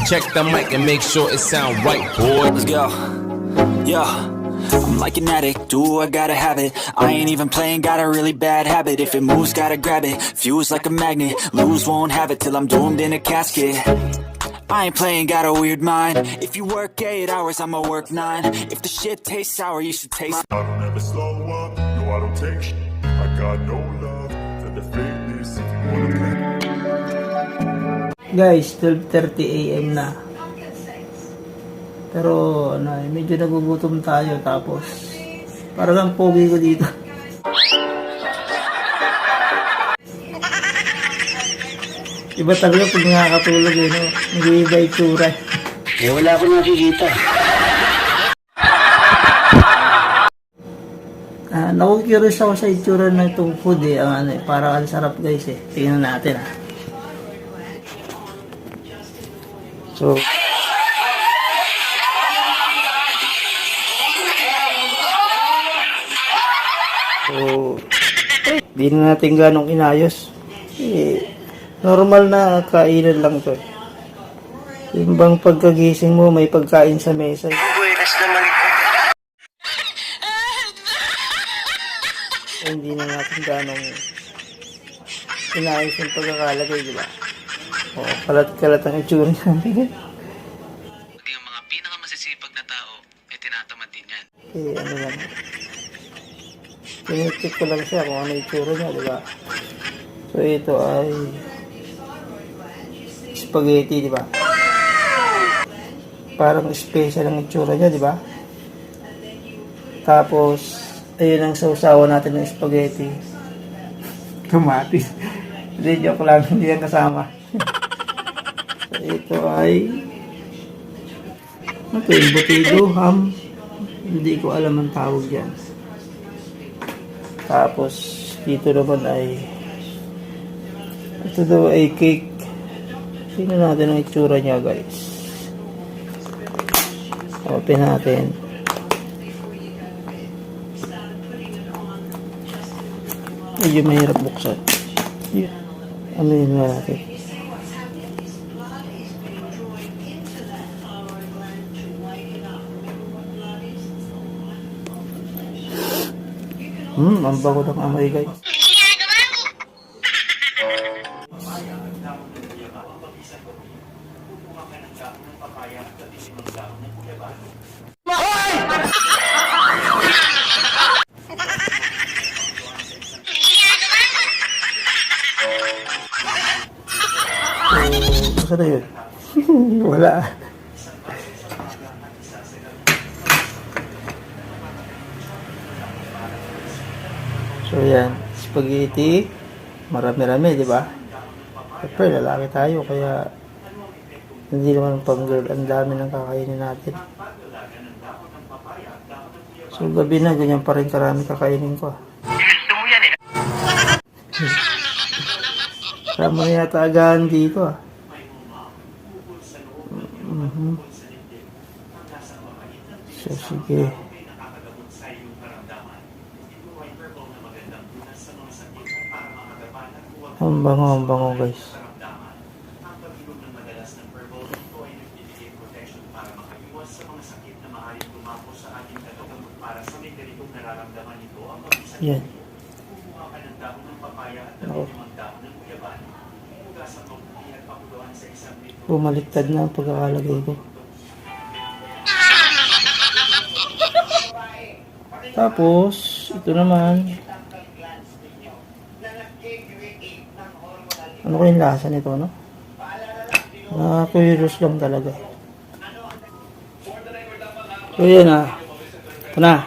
Check the mic and make sure it sound right, boy. Let's go. Yeah. I'm like an addict, do I gotta have it. I ain't even playing, got a really bad habit. If it moves, gotta grab it. Fuse like a magnet, lose, won't have it till I'm doomed in a casket. I ain't playing, got a weird mind. If you work 8 hours, I'ma work 9. If the shit tastes sour, you should taste. I don't ever slow up, no I don't take sh**. I got no love for the fakeness if you wanna play. Guys, 12:30 AM na. Pero medyo nagugutom tayo, tapos parang ang pogi ko dito. Iba talaga pag nakakatulog no? Nag-iiba itsura. Wala akong nakikita. Naku-curious ako sa itsura ng itong food parang ang sarap guys Tingnan natin So, di na natin ganong inayos. Normal na kainan lang to. Yung bang pagkagising mo, may pagkain sa mesa. Buweras naman ko. Hindi na natin ganong inayos yung pagkakalagay, di ba? Kalat-kalat ang itsura niya. Pati ang mga pinakamasisipag na tao, ay tinatamad din yan. Ano lang. Tinitik ko lang siya kung ano itsura niya, di ba? So, ito ay spaghetti, di ba? Parang special ang itsura niya, di ba? Tapos, ayun ang sausawan natin ng spaghetti. Kamatis. Hindi, joke lang. Hindi yan kasama. So, ito ay embutido, ham. Hindi ko alam ang tawag yan. Tapos, dito naman ay ito daw ay cake. Tingnan natin ang itsura niya, guys. Open natin. Medyo mahirap buksan. Ano yun natin? Ang bago ng amoy, guys. Saan na yun? Wala. So yan, spaghetti, marami-rami, di ba? Siyempre, lalaki tayo, kaya hindi naman pang girl, ang dami ng kakainin natin. So gabi na, ganyan pa rin karami kakainin ko. Gusto mo yan Sama na yata agahan dito So sige. Ang bango guys. Yan. Ako. Bumaliktad na ang pagkakalagay ko. Tapos, ito naman. Ano ko yung lasa nito, no? Nakakurious lang talaga. So, yan Ito na.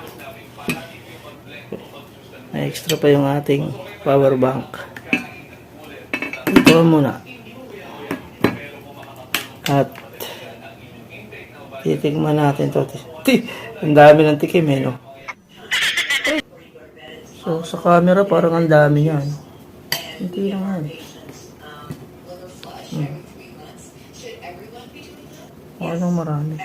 May extra pa yung ating power bank. Ito muna. At titikman natin ito. Ang dami ng tikim no? So, sa camera parang ang dami yan. Hindi naman. Walang marami.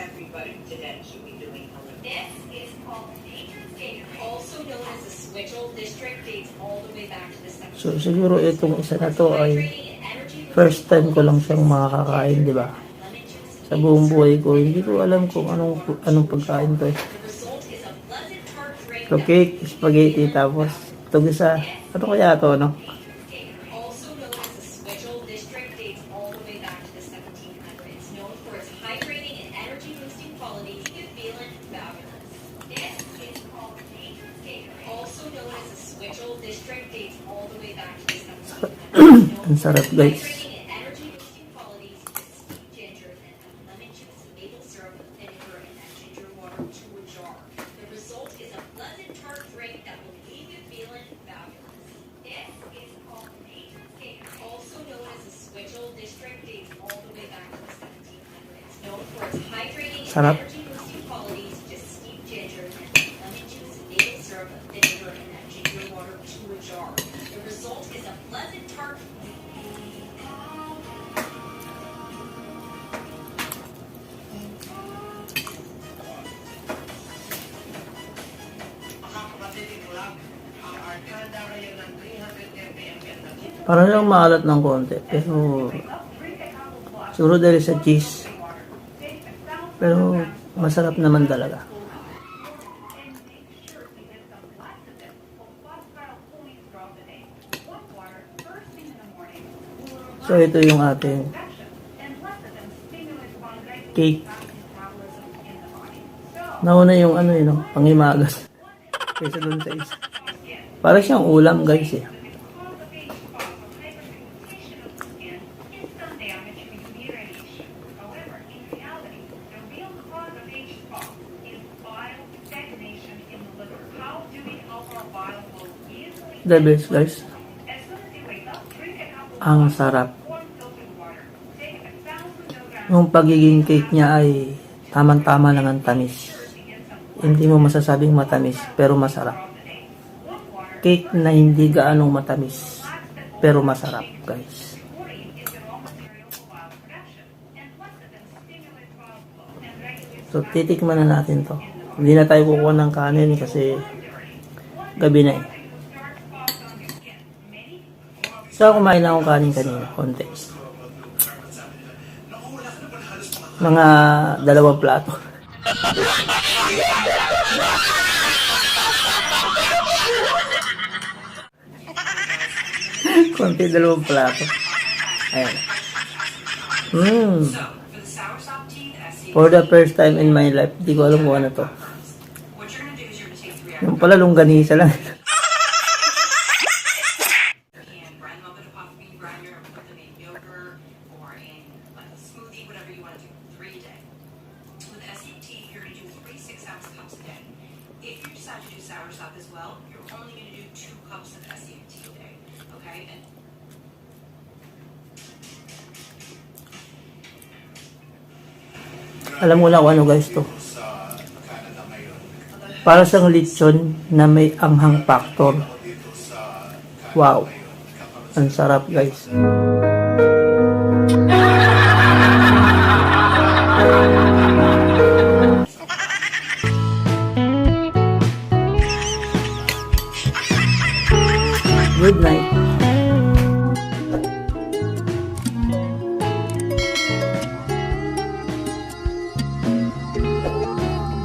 So siguro itong isa na to ay first time ko lang siyang makakakain, di ba? sa buong buhay ko. Hindi ko alam kung anong pagkain to eh. So, cake, spaghetti, tapos itong isa, ano kaya to, no? Also known as the Switchel District, dates all the way back to the 1700s. Known for its hydrating and energy-boosting qualities, you feel it fabulous. This is called nature's cake. Also known as the Switchel District, dates all the way back to the 1700s. Ang sarap, guys. Hydrating and energy-boosting qualities, steep ginger and lemon juice, maple syrup, vinegar, and that ginger water to a jar. The result is a pleasant tart drink that will leave you feeling fabulous. This is called nature's cake, also known as the Switchel District, dates all the way back to the 1700s. Known for its hydrating and Sarap. energy-boosting qualities, just steep ginger and lemon juice, maple syrup, vinegar, and that ginger water to a jar. The result is a pleasant tart. Parang lang maalat ng konti, pero siguro dahil sa cheese. Pero masarap naman talaga. So ito yung ating cake. Nauna yung ano yun, no? Pangimagas. Kaysa dun sa isa. Parang siyang ulam, guys eh. The best, guys. Ang sarap. Yung pagiging cake niya ay tamang-tama lang ang tamis. Hindi mo masasabing matamis, pero masarap. Cake na hindi gaanong matamis, pero masarap, guys. So, titikman na natin to. Hindi na tayo kukuha ng kanin kasi gabi na eh. So, kumain na akong kanin kanina, konti. Mga 2 plato. Konti 2 plato. Ayan. For the first time in my life, di ko alam kung ano to. Yung pala, longganisa lang. Alam mo na kung ano, guys, to. Para sa lechon na may anghang factor. Wow. Ang sarap, guys. Good night.